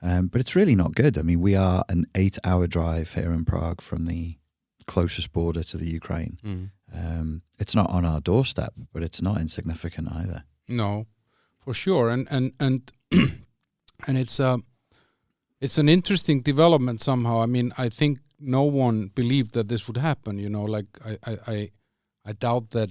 But it's really not good. I mean, we are an 8-hour drive here in Prague from the closest border to the Ukraine. It's not on our doorstep, but it's not insignificant either. No, for sure. And and it's an interesting development somehow. I mean, I think no one believed that this would happen. You know, like I doubt that.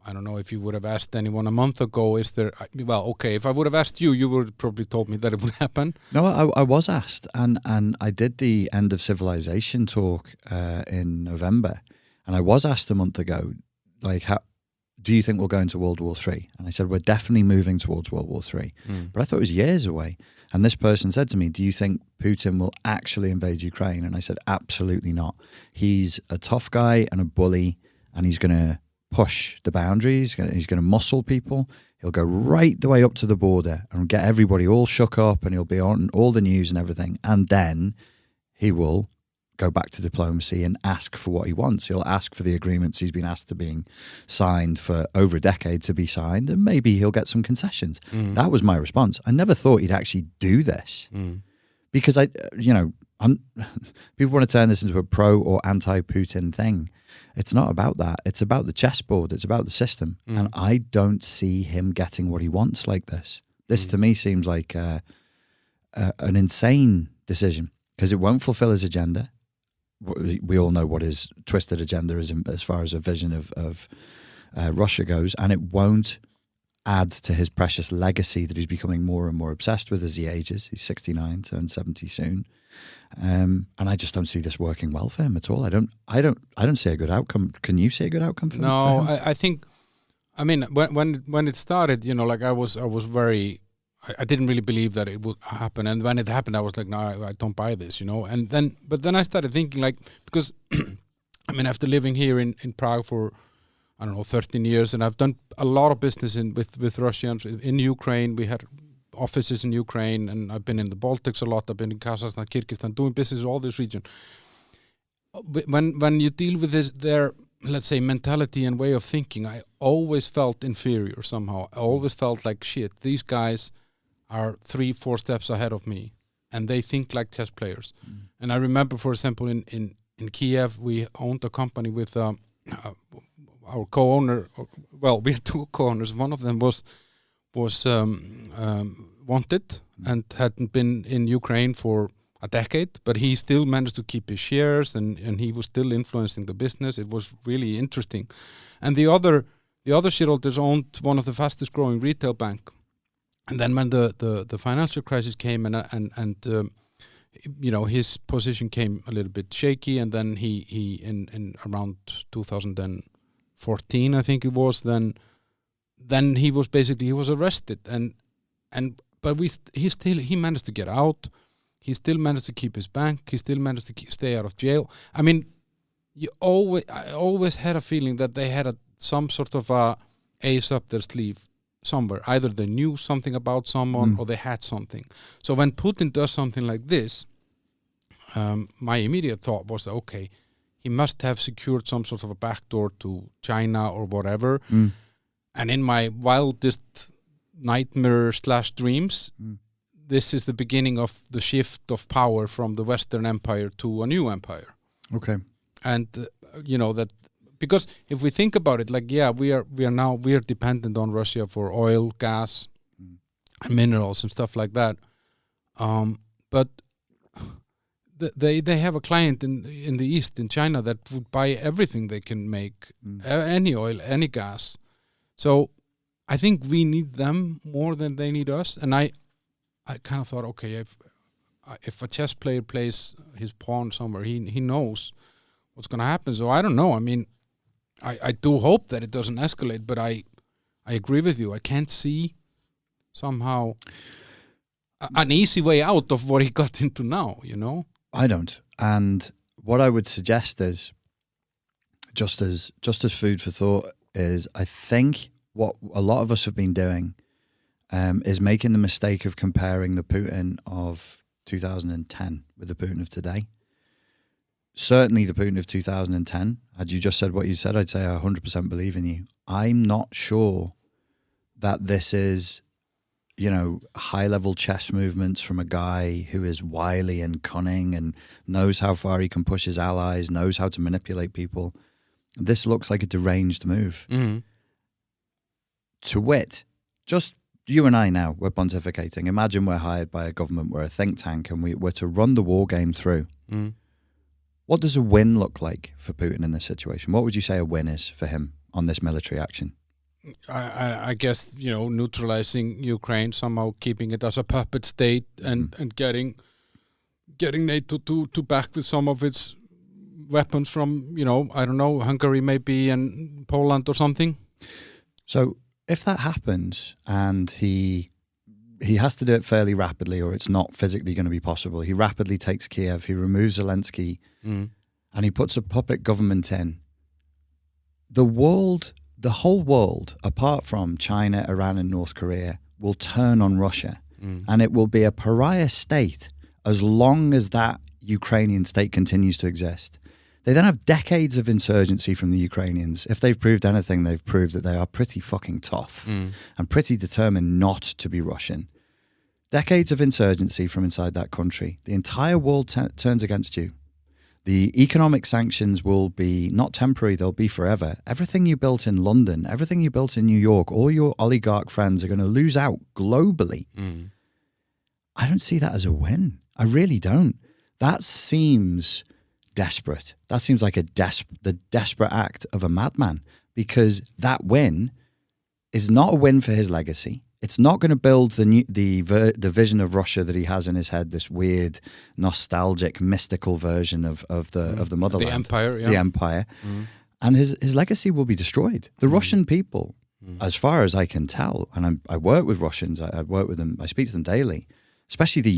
I don't know if you would have asked anyone a month ago, is there, well, okay, if I would have asked you, you would have probably told me that it would happen. No, I was asked, and I did the End of Civilization talk in November, and I was asked a month ago, like, how do you think we'll go into World War III? And I said, we're definitely moving towards World War III. But I thought it was years away. And this person said to me, do you think Putin will actually invade Ukraine? And I said, absolutely not. He's a tough guy and a bully, and he's going to push the boundaries. He's going to muscle people. He'll go right the way up to the border and get everybody all shook up, and he'll be on all the news and everything. And then he will go back to diplomacy and ask for what he wants. He'll ask for the agreements he's been asked to being signed for over a decade to be signed, and maybe he'll get some concessions. That was my response. I never thought he'd actually do this because people want to turn this into a pro or anti-Putin thing. It's not about that. It's about the chessboard. It's about the system. And I don't see him getting what he wants like this. This to me seems like an insane decision because it won't fulfill his agenda. We all know what his twisted agenda is as far as a vision of Russia goes, and it won't add to his precious legacy that he's becoming more and more obsessed with as he ages. He's 69, turns 70 soon. And I just don't see this working well for him at all. I don't see a good outcome. Can you see a good outcome for him? No, I think, I mean, when it started, you know, like I was very, I didn't really believe that it would happen. And when it happened, I was like, no, I don't buy this, you know. But then I started thinking, like, because, I mean, after living here in Prague for, I don't know, 13 years, and I've done a lot of business with Russians in Ukraine. We had offices in Ukraine, and I've been in the Baltics a lot. I've been in Kazakhstan, Kyrgyzstan, doing business in all this region. When you deal with their, let's say, mentality and way of thinking, I always felt inferior somehow. I always felt like, shit, these guys are 3-4 steps ahead of me, and they think like chess players. And I remember, for example, in Kiev, we owned a company with our co-owner. Well, we had 2 co-owners. One of them was wanted and hadn't been in Ukraine for a decade, but he still managed to keep his shares, and he was still influencing the business. It was really interesting. And the other shareholders owned one of the fastest growing retail bank. And then when the financial crisis came and you know, his position came a little bit shaky, and then he in around 2014, I think it was, then he was arrested, but he managed to get out. He still managed to keep his bank. He still managed to stay out of jail. I mean, I always had a feeling that they had some sort of a ace up their sleeve somewhere. Either they knew something about someone or they had something. So when Putin does something like this, my immediate thought was, okay, he must have secured some sort of a backdoor to China or whatever. And in my wildest nightmare / dreams, this is the beginning of the shift of power from the Western Empire to a new empire. Okay. And you know that, because if we think about it, like, yeah, we are dependent on Russia for oil, gas, and minerals and stuff like that. But they have a client in the East, in China, that would buy everything they can make, any oil, any gas. So I think we need them more than they need us. And I kind of thought, okay, if a chess player plays his pawn somewhere, he knows what's going to happen. So I don't know. I mean, I do hope that it doesn't escalate, but I agree with you. I can't see somehow an easy way out of what he got into now, you know? I don't. And what I would suggest is, just as food for thought, is I think what a lot of us have been doing is making the mistake of comparing the Putin of 2010 with the Putin of today. Certainly the Putin of 2010, had you just said what you said, I'd say I 100% believe in you. I'm not sure that this is, high-level chess movements from a guy who is wily and cunning and knows how far he can push his allies, knows how to manipulate people. This looks like a deranged move. To wit, just you and I now, we're pontificating. Imagine we're hired by a government, we're a think tank, and we're to run the war game through. What does a win look like for Putin in this situation? What would you say a win is for him on this military action? I guess, neutralizing Ukraine, somehow keeping it as a puppet state and getting NATO to back with some of its weapons from, I don't know, Hungary maybe and Poland or something. So if that happens and he has to do it fairly rapidly or it's not physically going to be possible, he rapidly takes Kiev, he removes Zelensky and he puts a puppet government in, the whole world, apart from China, Iran and North Korea, will turn on Russia. And it will be a pariah state as long as that Ukrainian state continues to exist. They then have decades of insurgency from the Ukrainians. If they've proved anything, they've proved that they are pretty fucking tough and pretty determined not to be Russian. Decades of insurgency from inside that country. The entire world turns against you. The economic sanctions will be not temporary, they'll be forever. Everything you built in London, everything you built in New York, all your oligarch friends are going to lose out globally. I don't see that as a win. I really don't. That seems desperate. That seems like the desperate act of a madman, because that win is not a win for his legacy. It's not going to build the vision of Russia that he has in his head, this weird, nostalgic, mystical version of the motherland, the empire, the empire, and his legacy will be destroyed. The Russian people, as far as I can tell, and I work with Russians, I work with them, I speak to them daily, especially the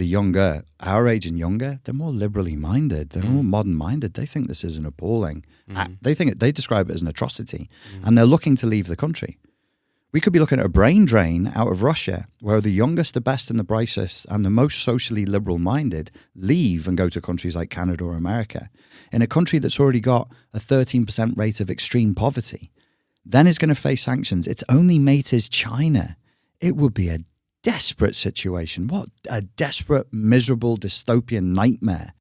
younger, our age and younger, they're more liberally minded, they're more modern minded. They think this is an appalling act. They describe it as an atrocity, and they're looking to leave the country. We could be looking at a brain drain out of Russia, where the youngest, the best and the brightest and the most socially liberal-minded leave and go to countries like Canada or America, in a country that's already got a 13% rate of extreme poverty. Then is going to face sanctions. Its only mate is China. It would be a desperate situation. What a desperate, miserable, dystopian nightmare